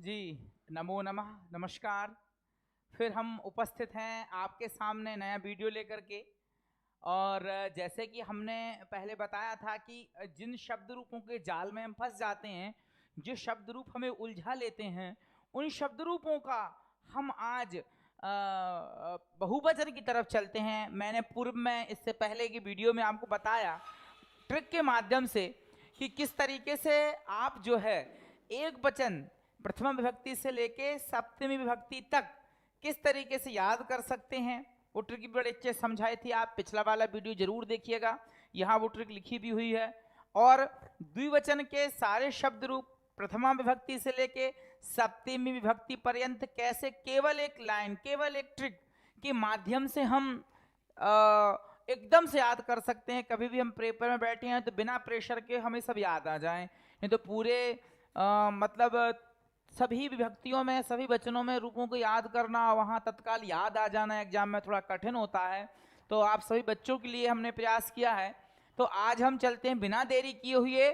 जी, नमो नमः, नमस्कार। फिर हम उपस्थित हैं आपके सामने नया वीडियो लेकर के। और जैसे कि हमने पहले बताया था कि जिन शब्द रूपों के जाल में हम फंस जाते हैं, जो शब्द रूप हमें उलझा लेते हैं, उन शब्द रूपों का हम आज बहुवचन की तरफ चलते हैं। मैंने पूर्व में इससे पहले की वीडियो में आपको बताया ट्रिक के माध्यम से कि किस तरीके से आप जो है एक वचन प्रथमा विभक्ति से लेके सप्तमी विभक्ति तक किस तरीके से याद कर सकते हैं। वो ट्रिक बड़े अच्छे समझाई थी, आप पिछला वाला वीडियो जरूर देखिएगा, यहाँ वो ट्रिक लिखी भी हुई है। और द्विवचन के सारे शब्द रूप प्रथमा विभक्ति से लेके सप्तमी विभक्ति पर्यंत कैसे केवल एक लाइन, केवल एक ट्रिक के माध्यम से हम एकदम से याद कर सकते हैं। कभी भी हम पेपर में बैठे हैं तो बिना प्रेशर के हमें सब याद आ जाएं, नहीं तो पूरे मतलब सभी विभक्तियों में, सभी वचनों में रूपों को याद करना, वहाँ तत्काल याद आ जाना एग्जाम में थोड़ा कठिन होता है। तो आप सभी बच्चों के लिए हमने प्रयास किया है। तो आज हम चलते हैं बिना देरी किए हुए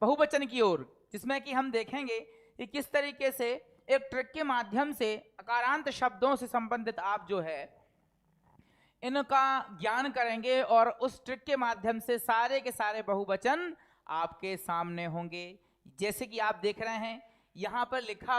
बहुवचन की ओर, जिसमें कि हम देखेंगे कि किस तरीके से एक ट्रिक के माध्यम से अकारांत शब्दों से संबंधित आप जो है इनका ज्ञान करेंगे और उस ट्रिक के माध्यम से सारे के सारे बहुवचन आपके सामने होंगे। जैसे कि आप देख रहे हैं यहाँ पर लिखा,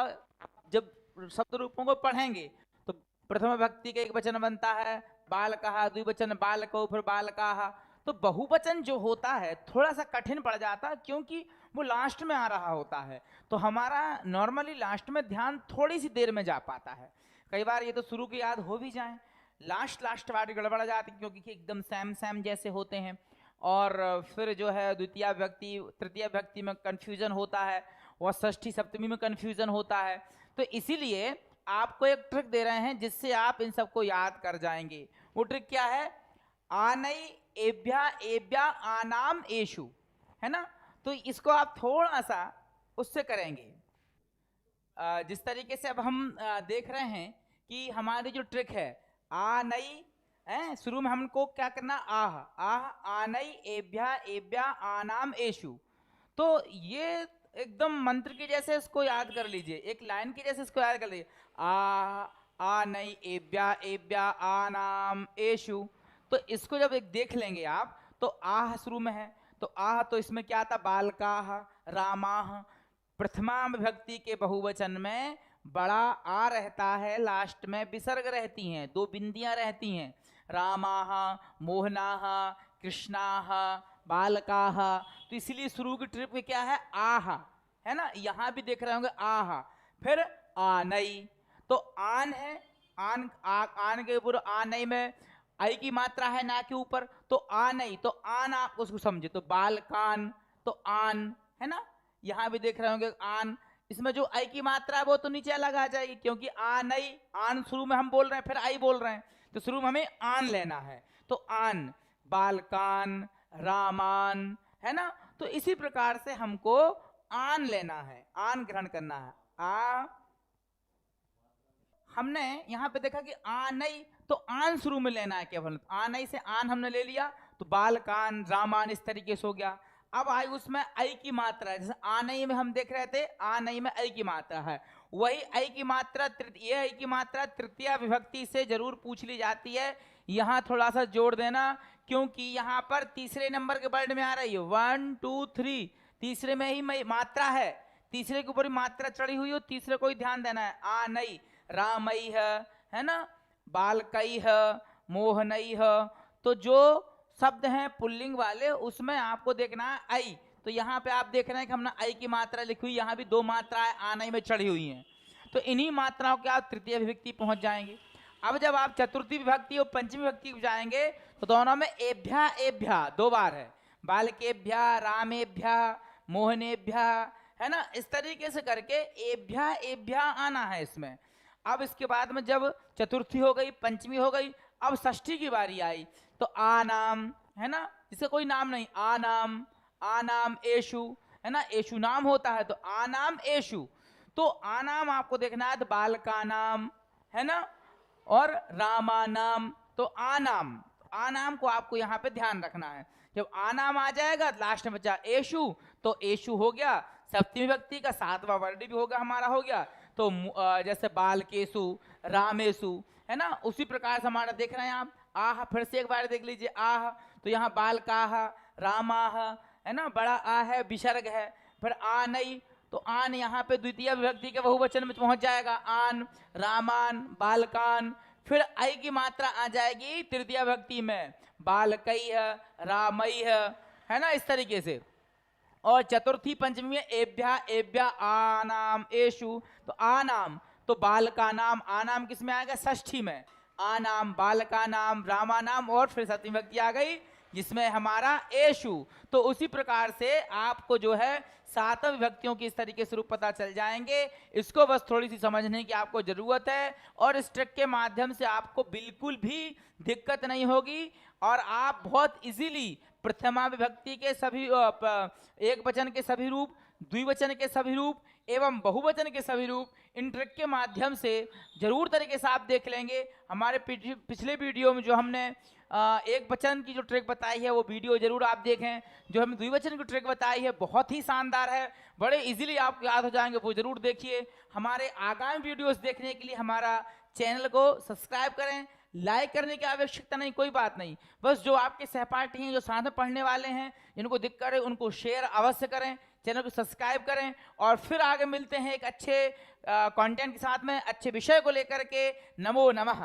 जब शब्द रूपों को पढ़ेंगे तो प्रथम विभक्ति का एक वचन बनता है बालकः, द्विवचन बालकौ, फिर बालकाः। तो बहुवचन जो होता है थोड़ा सा कठिन पड़ जाता है क्योंकि वो लास्ट में आ रहा होता है। तो हमारा नॉर्मली लास्ट में ध्यान थोड़ी सी देर में जा पाता है। कई बार ये तो शुरू की याद हो भी जाए, लास्ट वाली गड़बड़ जाती क्योंकि एकदम सैम जैसे होते हैं। और फिर जो है द्वितीय विभक्ति तृतीय विभक्ति में कंफ्यूजन होता है और षष्ठी सप्तमी में कंफ्यूजन होता है। तो इसीलिए आपको एक ट्रिक दे रहे हैं जिससे आप इन सबको याद कर जाएंगे। वो ट्रिक क्या है? आनई एभ्या एभ्या आनाम एषु, है ना। तो इसको आप थोड़ा सा उससे करेंगे। जिस तरीके से अब हम देख रहे हैं कि हमारी जो ट्रिक है आ नई, शुरू में हमको क्या करना, आह आह आनई एभ्या एभ्या आनाम एषु। तो ये एकदम मंत्र के जैसे इसको याद कर लीजिए, एक लाइन के जैसे इसको याद कर लीजिए, आ नई एभ्या एभ्या आनाम एषु। तो इसको जब एक देख लेंगे आप तो आह शुरू में है, तो आह तो इसमें क्या था, बालकाः रामाः। प्रथमा विभक्ति के बहुवचन में बड़ा आ रहता है, लास्ट में विसर्ग रहती हैं, दो बिंदियां रहती हैं, रामाः, मोहनाः, कृष्णाः, बालकाः। तो इसलिए शुरू की ट्रिप क्या है, आह, है ना। यहां भी देख रहे होंगे आह, फिर आनई। तो आन है, आन के ऊपर आनई में आई की मात्रा है ना के ऊपर, तो आनई, तो आन आप उसको समझे, तो बालकान, तो आन, है ना। यहां भी देख रहे होंगे आन, इसमें जो आई की मात्रा है वो तो नीचे अलग आ जाएगी क्योंकि आनई, आन शुरू में हम बोल रहे हैं, फिर आई बोल रहे हैं, तो शुरू में हमें आन लेना है। तो आन, बालकान, रामान, है ना। तो इसी प्रकार से हमको आन लेना है, आन ग्रहण करना है। आ, हमने यहां पे देखा कि आनई, तो आन शुरू में लेना है केवल, आनई से आन हमने ले लिया, तो बालकान, रामान इस तरीके से हो गया। अब आई उसमें आई की मात्रा है, जैसे आनई में हम देख रहे थे आनई में आई की मात्रा है, वही आई की मात्रा ये आई की मात्रा तृतीय विभक्ति से जरूर पूछ ली जाती है। यहां थोड़ा सा जोड़ देना क्योंकि यहां पर तीसरे नंबर के वर्ड में आ रही है 1 2 3, तीसरे में ही मात्रा है, तीसरे के ऊपर मात्रा चढ़ी हुई हो, तीसरे को ही ध्यान देना है। आनई रामई है ना, बालकई है, मोहनई है। तो जो शब्द हैं पुल्लिंग वाले उसमें आपको देखना है आई। तो यहाँ पे आप देख रहे हैं कि हमने आई की मात्रा लिखी हुई, यहाँ भी दो मात्राएं आनई में चढ़ी हुई हैं, तो इन्हीं मात्राओं के आप तृतीय विभक्ति पहुंच जाएंगे। अब जब आप चतुर्थी विभक्ति और पंचमी विभक्ति जाएंगे तो दोनों में एभ्या एभ्या दो बार है, बालकेभ्या, रामेभ्या, मोहनेभ्या, है ना। इस तरीके से करके एभ्या एभ्या आना है इसमें। अब इसके बाद में जब चतुर्थी हो गई, पंचमी हो गई, अब षष्ठी की बारी आई, तो आनाम, है ना, जिसे कोई नाम नहीं, आनाम, आनाम एषु, है ना, एषु नाम होता है, तो आनाम एषु। तो आनाम आपको देखना है, तो बालका नाम, है ना, और रामा नाम। तो आनाम, आनाम को आपको यहाँ पे ध्यान रखना है। जब आनाम आ जाएगा लास्ट में बचा एषु, तो एषु हो गया, सप्तमी विभक्ति का 7वां वर्ण भी होगा, हमारा हो गया। तो जैसे बालकेशु, रामेशु, है ना, उसी प्रकार से हमारा देख रहे हैं आप। आह, फिर से एक बार देख लीजिए, आह, तो यहाँ बालकाह, रामाह, है ना, बड़ा आ है, विसर्ग है। फिर आनई, तो आन यहाँ पे द्वितीय विभक्ति के बहुवचन में पहुंच जाएगा, आन, रामान, बालकान। फिर आई की मात्रा आ जाएगी तृतीय विभक्ति में, बालकई है, रामई है ना, इस तरीके से। और चतुर्थी पंचमी में एभ्या, एभ्या, आनाम, एषु, तो आनाम, तो बाल का नाम, आनाम किस में आएगा, षष्ठी में, आनाम, बाल का नाम, रामा नाम, और फिर सप्तमी विभक्ति आ गई जिसमें हमारा एषु। तो उसी प्रकार से आपको जो है 7 विभक्तियों की इस तरीके से रूप पता चल जाएंगे। इसको बस थोड़ी सी समझने की आपको जरूरत है, और इस ट्रिक के माध्यम से आपको बिल्कुल भी दिक्कत नहीं होगी, और आप बहुत इजीली प्रथमा विभक्ति के सभी एक वचन के सभी रूप, द्विवचन के सभी रूप एवं बहुवचन के सभी रूप इन ट्रिक के माध्यम से जरूर तरीके से आप देख लेंगे। हमारे पिछले वीडियो में जो हमने एक वचन की जो ट्रिक बताई है वो वीडियो जरूर आप देखें। जो हमने द्विवचन की ट्रिक बताई है बहुत ही शानदार है, बड़े इजीली आपको याद हो जाएंगे, वो जरूर देखिए। हमारे आगामी वीडियोस देखने के लिए हमारा चैनल को सब्सक्राइब करें। लाइक करने की आवश्यकता नहीं, कोई बात नहीं, बस जो आपके सहपाठी हैं, जो साथ में पढ़ने वाले हैं, जिनको दिक्कत है उनको शेयर अवश्य करें, चैनल को सब्सक्राइब करें। और फिर आगे मिलते हैं एक अच्छे कंटेंट के साथ में, अच्छे विषय को लेकर के। नमो नमः।